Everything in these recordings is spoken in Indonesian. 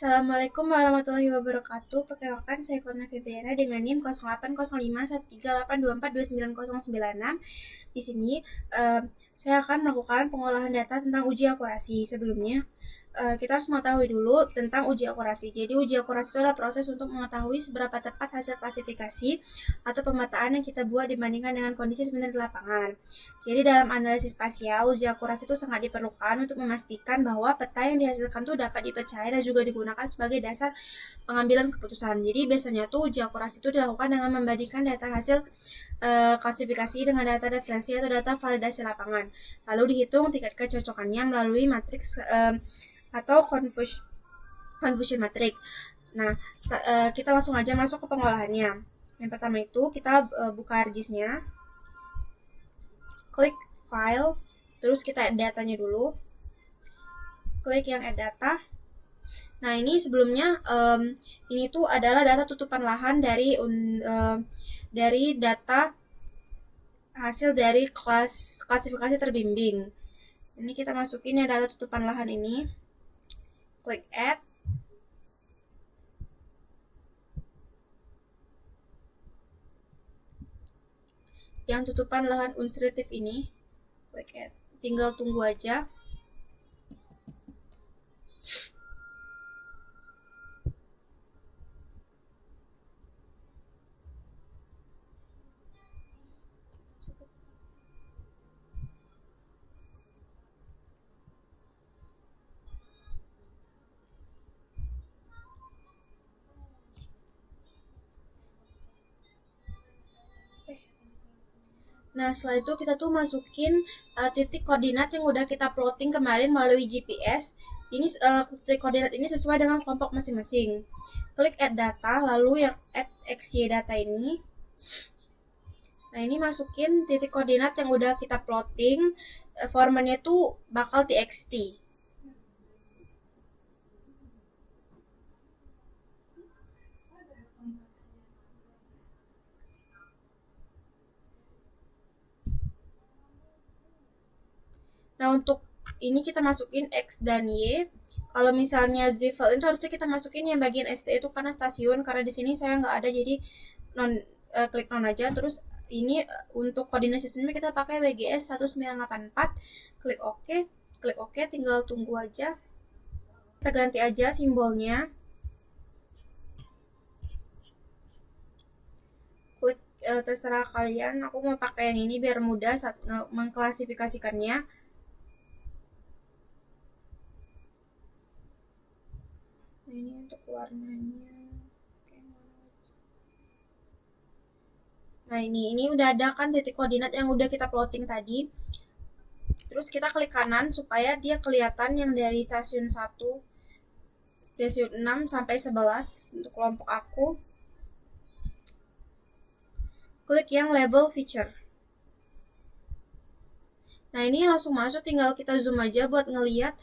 Assalamualaikum warahmatullahi wabarakatuh. Perkenalkan, saya Kurnia Febriana dengan NIM 08051382429096. Di sini saya akan melakukan pengolahan data tentang uji akurasi. Sebelumnya, kita harus mengetahui dulu tentang uji akurasi. Jadi, uji akurasi itu adalah proses untuk mengetahui seberapa tepat hasil klasifikasi atau pemetaan yang kita buat dibandingkan dengan kondisi sebenarnya di lapangan. Jadi, dalam analisis spasial, uji akurasi itu sangat diperlukan untuk memastikan bahwa peta yang dihasilkan itu dapat dipercaya dan juga digunakan sebagai dasar pengambilan keputusan. Jadi, biasanya tuh uji akurasi itu dilakukan dengan membandingkan data hasil klasifikasi dengan data referensi atau data validasi lapangan. Lalu dihitung tingkat kecocokannya melalui matriks atau confusion matrix. Nah, kita langsung aja masuk ke pengolahannya. Yang pertama itu kita buka ArcGIS-nya, klik file, terus kita add datanya dulu, klik yang add data. Nah, ini sebelumnya ini tuh adalah data tutupan lahan dari data hasil dari klasifikasi terbimbing. Ini kita masukin ya data tutupan lahan ini, klik add. Yang tutupan lahan unsritif ini, klik add. Tinggal tunggu aja. Nah, setelah itu kita tuh masukin titik koordinat yang udah kita plotting kemarin melalui GPS. Ini titik koordinat ini sesuai dengan kelompok masing-masing. Klik add data, lalu yang add xy data ini. Nah, ini masukin titik koordinat yang udah kita plotting. Formatnya tuh bakal txt. Nah, untuk ini kita masukin X dan Y. Kalau misalnya Zivel itu harusnya kita masukin yang bagian ST itu karena stasiun. Karena di sini saya nggak ada, jadi klik non aja. Terus ini untuk koordinasi sistemnya kita pakai WGS 1984. Klik OK, tinggal tunggu aja. Kita ganti aja simbolnya. Klik terserah kalian. Aku mau pakai yang ini biar mudah saat mengklasifikasikannya. Ini untuk warnanya. Nah, ini udah ada kan titik koordinat yang udah kita plotting tadi. Terus kita klik kanan supaya dia kelihatan yang dari stasiun 1, stasiun 6 sampai 11 untuk kelompok aku. Klik yang label feature. Nah, ini langsung masuk, tinggal kita zoom aja buat ngeliat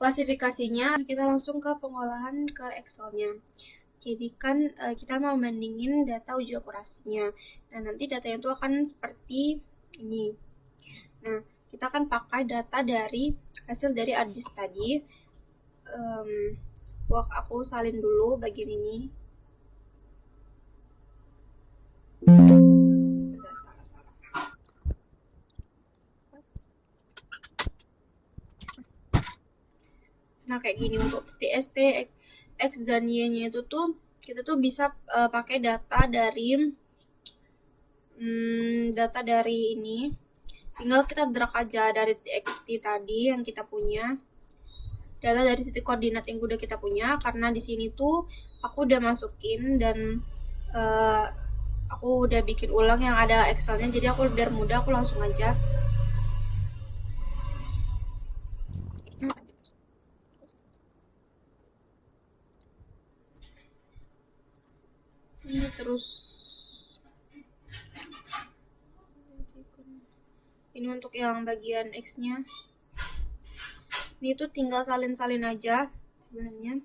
klasifikasinya. Kita langsung ke pengolahan ke Excel-nya. Jadi kan kita mau bandingin data uji akurasinya. Nah, nanti datanya itu akan seperti ini. Nah, kita akan pakai data dari hasil dari ArcGIS tadi. Aku salin dulu bagian ini. Sebentar, salah. Nah, kayak gini untuk TST, X dan Y-nya itu tuh kita tuh bisa pakai data dari ini. Tinggal kita drag aja dari txt tadi yang kita punya. Data dari titik koordinat yang udah kita punya, karena di sini tuh aku udah masukin dan aku udah bikin ulang yang ada Excel-nya, jadi aku biar mudah aku langsung aja. Ini terus ini untuk yang bagian X-nya. Ini tuh tinggal salin-salin aja sebenarnya.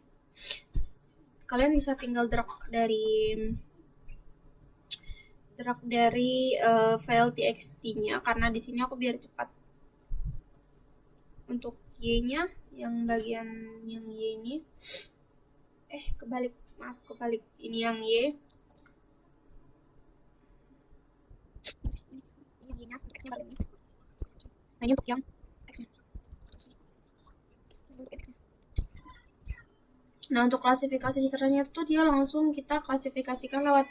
Kalian bisa tinggal drag dari file txt-nya, karena di sini aku biar cepat. Untuk Y-nya yang bagian yang Y ini. Kebalik, maaf, kebalik. Ini yang Y. Ini Y-nya, untuk X-nya balik. Nah, ini untuk yang X-nya. Nah, untuk klasifikasi citranya itu dia langsung kita klasifikasikan lewat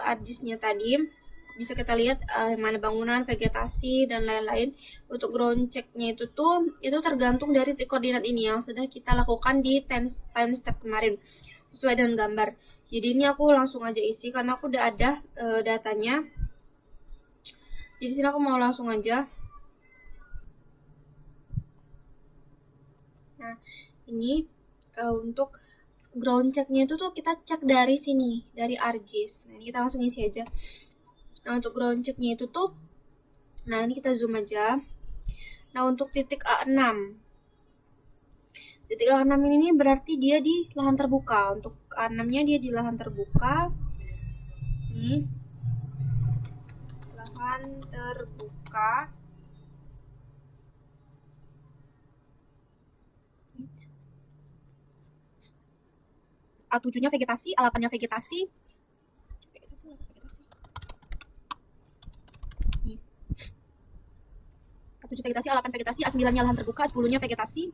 ArcGIS-nya tadi. Bisa kita lihat mana bangunan, vegetasi, dan lain-lain. Untuk ground check-nya itu tergantung dari koordinat ini yang sudah kita lakukan di time step kemarin sesuai dengan gambar. Jadi ini aku langsung aja isi karena aku udah ada datanya. Jadi sini aku mau langsung aja. Nah, ini untuk ground check-nya itu kita cek dari sini, dari ArcGIS. Nah, ini kita langsung isi aja. Nah, untuk ground check-nya itu nah ini kita zoom aja. Nah, untuk titik A6. Titik A6 ini berarti dia di lahan terbuka. Untuk A6-nya dia di lahan terbuka. Nih. Lahan terbuka. A7-nya vegetasi, A8-nya vegetasi. A7 vegetasi, A8 vegetasi, A9-nya lahan terbuka, A10-nya vegetasi.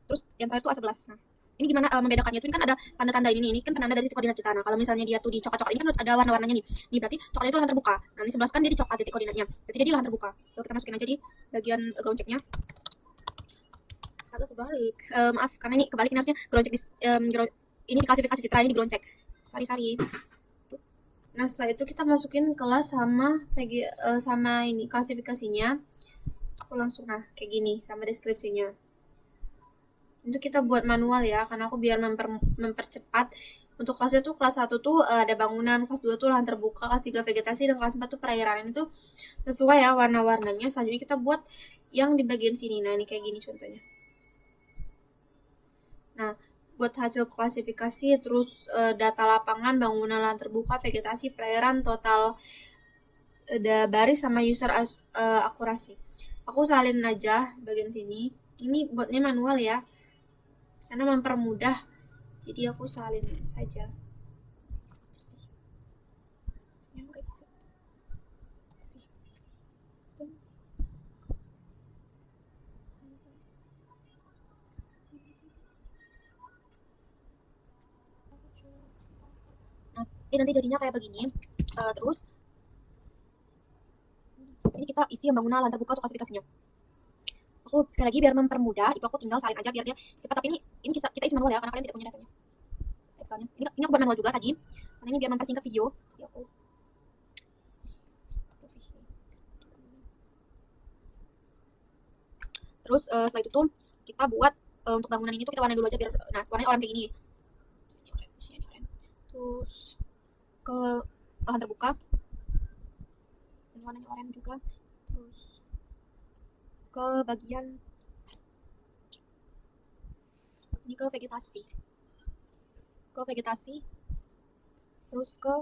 Terus yang terakhir itu A11. Nah, ini gimana membedakannya itu? Ini kan ada tanda-tanda ini kan penanda dari titik koordinat kita. Nah, kalau misalnya dia tuh di coklat-coklat ini kan ada warna-warnanya nih. Ini berarti coklatnya itu lahan terbuka. Nah, ini 11 kan dia di coklat titik koordinatnya. Berarti dia di lahan terbuka. Lalu kita masukin aja di bagian ground check-nya. Agak kebalik. Maaf, karena ini kebalik, ini harusnya ground check ini di klasifikasi citra, ini di ground check. Sorry. Nah, setelah itu kita masukin kelas sama ini klasifikasinya. Aku langsung kayak gini sama deskripsinya. Itu kita buat manual ya, karena aku biar mempercepat. Untuk kelasnya kelas 1 ada bangunan, kelas 2 lahan terbuka, kelas 3 vegetasi, dan kelas 4 perairan. Itu sesuai ya warna-warnanya. Selanjutnya kita buat yang di bagian sini. Nah, ini kayak gini contohnya. Nah, buat hasil klasifikasi, terus data lapangan, bangunan, lahan terbuka, vegetasi, perairan, total baris, sama user akurasi. Aku salin aja bagian sini. Ini buatnya manual ya, karena mempermudah. Jadi aku salin saja. Nah, ini nanti jadinya kayak begini. Terus ini kita isi yang bangunan, lahan terbuka untuk klasifikasinya. Aku sekali lagi biar mempermudah, itu aku tinggal salin aja biar dia cepat. Tapi ini kita isi manual ya, karena kalian tidak punya datanya. Excelnya. Ini aku buat manual juga tadi, karena ini biar mempersingkat video. Jadi aku terus setelah itu kita buat untuk bangunan ini kita warnain dulu aja biar warnanya oranye kayak gini. Terus ke lahan terbuka. Ini warnanya oranye juga. Terus ke bagian ini ke vegetasi. Terus ke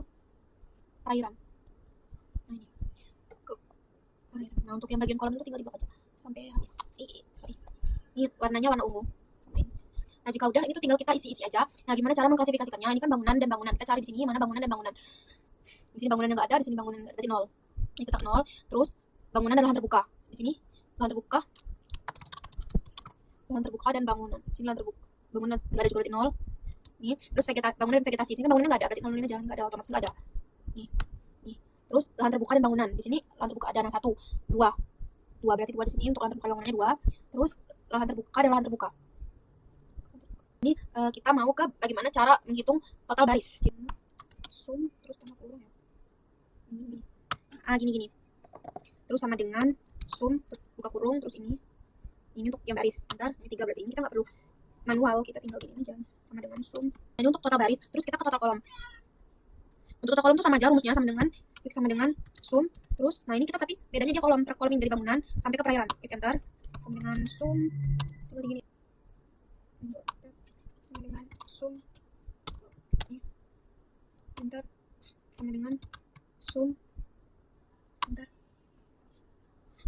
perairan. Nah, ini ke perairan. Nah, untuk yang bagian kolam itu tinggal dibuat aja sampai habis. Sorry. Ini warnanya warna ungu sama ini. Nah, jika udah ini tinggal kita isi aja. Nah, gimana cara mengklasifikasikannya? Ini kan bangunan dan bangunan. Kita cari di sini mana bangunan dan bangunan. Di sini bangunan yang enggak ada, di sini bangunan berarti 0. Ini tetap 0. Terus bangunan dan lahan terbuka. Di sini lahan terbuka dan bangunan. Di sini lahan terbuka. Bangunan enggak ada juga berarti 0. Nih, terus bangunan dan vegetasi. Di sini kan bangunan enggak ada, berarti 0 ini aja, enggak ada, otomatis enggak ada. Nih. Terus lahan terbuka dan bangunan. Di sini lahan terbuka ada 1, 2. 2 berarti 2 di sini untuk lahan terbuka bangunannya 2. Terus lahan terbuka dan lahan terbuka. Ini kita mau ke bagaimana cara menghitung total baris. Zoom terus tengah kurung ya. Gini. Terus sama dengan zoom buka kurung terus ini untuk yang baris. Bentar, ini 3 berarti ini kita nggak perlu manual, kita tinggal gini aja sama dengan zoom. Ini untuk total baris. Terus kita ke total kolom. Untuk total kolom itu sama aja rumusnya, sama dengan klik sama dengan zoom. Terus nah ini kita tapi bedanya dia kolom per kolom ini dari bangunan sampai ke perairan. Klik enter sama dengan zoom. Tinggal gini. Sama dengan zoom. Enter sama dengan zoom. Bentar.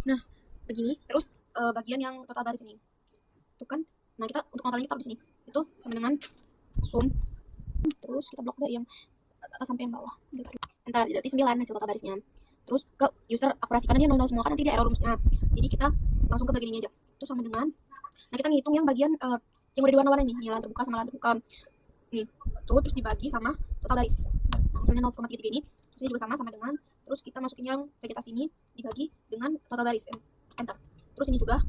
Nah, begini, terus bagian yang total baris ini itu kan. Nah, kita untuk totalnya kita taruh di sini itu sama dengan sum, terus kita blok dari yang atas sampai yang bawah. Entar berarti 9 hasil total barisnya. Terus ke user akurasi karena dia 00 semua kan nanti dia error rumusnya. Jadi kita langsung ke bagian ini aja. Itu sama dengan, nah kita ngitung yang bagian yang udah diwarna-warna nih, lahan terbuka sama lahan terbuka. Nih, tuh terus dibagi sama total baris. Nah, hasilnya 0,33 ini, terus ini juga sama dengan, terus kita masukin yang vegetasi ini dibagi dengan total baris. Enter. Terus ini juga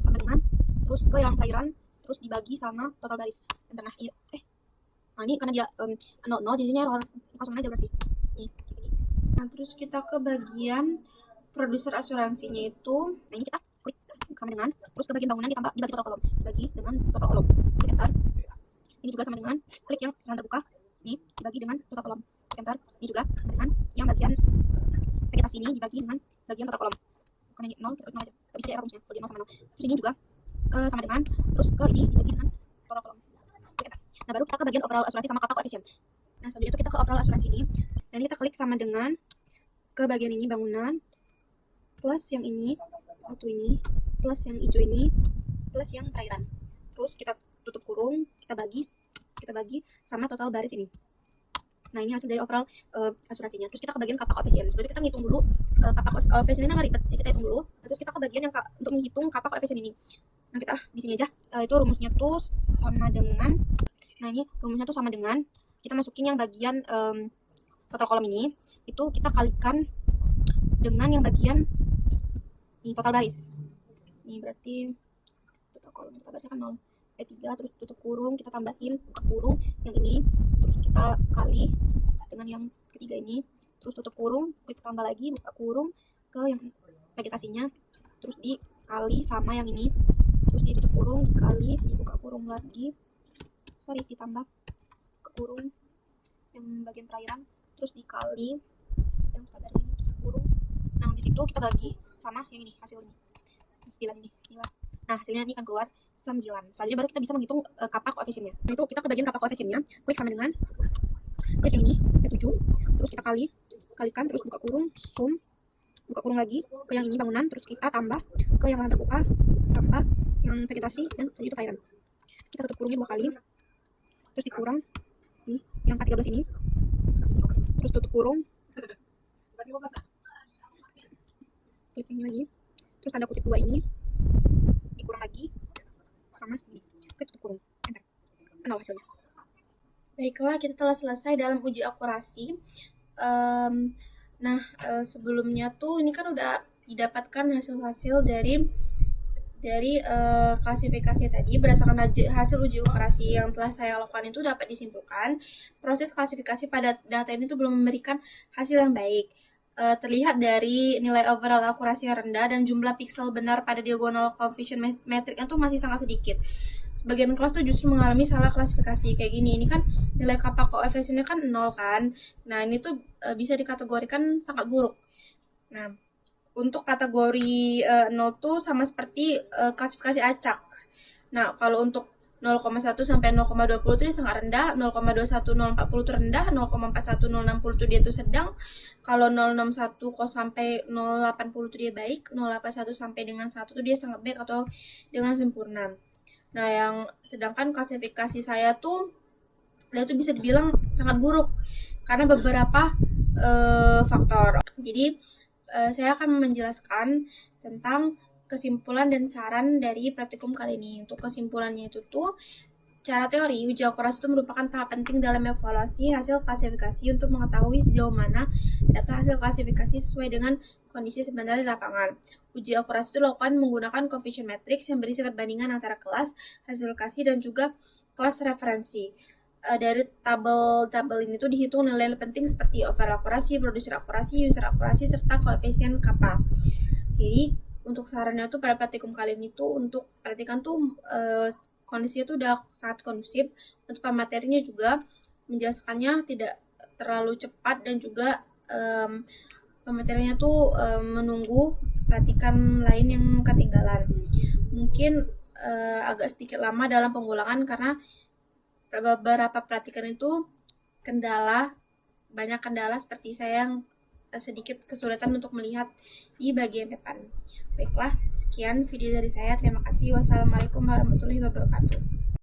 sama dengan, terus ke yang perairan, terus dibagi sama total baris. Enter. Nah, iya. Nah, ini karena dia 0, jadinya error. Kosongin aja berarti. Nih, gini. Nah, terus kita ke bagian produser asuransinya itu. Nah, ini kita klik sama dengan, terus ke bagian bangunan ditambah dibagi total kolom, dibagi dengan total kolom. Klik enter. Ini juga sama dengan klik yang lahan terbuka, ini dibagi dengan total kolom. Klik enter. Ini juga sama dengan yang bagian vegetasi ini dibagi dengan bagian total kolom. Bukan ini 0, kita klik 0 aja. Tapi sih error rumusnya kalau dia 0 sama 0. Terus ini juga sama dengan, terus ke ini dibagi dengan total kolom. Klik enter. Nah, baru kita ke bagian overall asuransi sama kata koefisien. Nah, selanjutnya itu kita ke overall asuransi ini. Dan ini kita klik sama dengan ke bagian ini bangunan plus yang ini satu ini plus yang hijau ini plus yang perairan. Terus kita tutup kurung, kita bagi sama total baris ini. Nah, ini hasil dari overall asuransinya. Terus kita ke bagian kapak koefisien. Sebelumnya kita ngitung dulu kapak koefisien ini nggak ribet. Jadi kita hitung dulu. Nah, terus kita ke bagian yang untuk menghitung kapak koefisien ini. Nah, kita di sini aja. Itu rumusnya tuh sama dengan, nah ini rumusnya tuh sama dengan, kita masukin yang bagian total kolom ini, itu kita kalikan dengan yang bagian ini total baris. Ini berarti total kolom, total barisnya kan 0. P3, terus tutup kurung, kita tambahin buka kurung yang ini, terus kita kali dengan yang ketiga ini, terus tutup kurung, kita tambah lagi buka kurung ke yang vegetasinya, terus dikali sama yang ini, terus ditutup kurung, dikali, dibuka kurung lagi, ditambah buka kurung yang bagian perairan, terus dikali yang total baris ini, tutup kurung. Nah, habis itu kita bagi sama yang ini hasilnya 9 ini. Nah, hasilnya ini akan keluar 9. Selanjutnya baru kita bisa menghitung kapak koefisiennya. Nah, itu kita ke bagian kapak koefisiennya, klik sama dengan, klik yang ini, P7, terus kita kalikan, terus buka kurung, sum, buka kurung lagi ke yang ini bangunan, terus kita tambah ke yang lahan terbuka, tambah yang vegetasi, dan selanjutnya perairan. Kita tutup kurungnya 2 kali, terus dikurang, ini, yang ke-13 ini, terus tutup kurung, klik ini lagi, terus tanda kutip 2 ini, dikurang lagi, sama ini, klik tutup kurung, enter. Hasilnya. Baiklah, kita telah selesai dalam uji akurasi. Sebelumnya tuh ini kan udah didapatkan hasil-hasil dari klasifikasi tadi. Berdasarkan hasil uji akurasi yang telah saya lakukan itu dapat disimpulkan proses klasifikasi pada data ini tuh belum memberikan hasil yang baik. Terlihat dari nilai overall akurasi yang rendah dan jumlah pixel benar pada diagonal coefficient metriknya tuh masih sangat sedikit. Sebagian kelas tuh justru mengalami salah klasifikasi kayak gini. Ini kan nilai kapak koefisiennya kan 0 kan. Nah, ini tuh bisa dikategorikan sangat buruk. Nah, untuk kategori 0 tuh sama seperti klasifikasi acak. Nah, kalau untuk 0,1 sampai 0,20 itu dia sangat rendah, 0,21 0,40 itu rendah, 0,41 0,60 itu dia tuh sedang. Kalau 0,61 sampai 0,80 itu dia baik, 0,81 sampai dengan 1 itu dia sangat baik atau dengan sempurna. Nah, yang sedangkan klasifikasi saya tuh dia tuh bisa dibilang sangat buruk karena beberapa faktor. Jadi saya akan menjelaskan tentang kesimpulan dan saran dari praktikum kali ini. Untuk kesimpulannya itu tuh, cara teori, uji akurasi itu merupakan tahap penting dalam evaluasi hasil klasifikasi untuk mengetahui sejauh mana data hasil klasifikasi sesuai dengan kondisi sebenarnya di lapangan. Uji akurasi itu dilakukan menggunakan coefficient matrix yang berisi perbandingan antara kelas, hasil klasi, dan juga kelas referensi. Dari tabel ini tuh dihitung nilai penting seperti overall akurasi, producer akurasi, user akurasi, serta koefisien kappa. Jadi untuk sarannya tuh pada praktikum kali ini tuh untuk perhatikan tuh kondisinya tuh udah sangat kondusif. Untuk pematerinya juga menjelaskannya tidak terlalu cepat dan juga pematerinya tuh menunggu perhatikan lain yang ketinggalan. Mungkin agak sedikit lama dalam pengulangan karena beberapa perhatikan itu banyak kendala seperti saya yang sedikit kesulitan untuk melihat di bagian depan. Baiklah, sekian video dari saya. Terima kasih. Wassalamualaikum warahmatullahi wabarakatuh.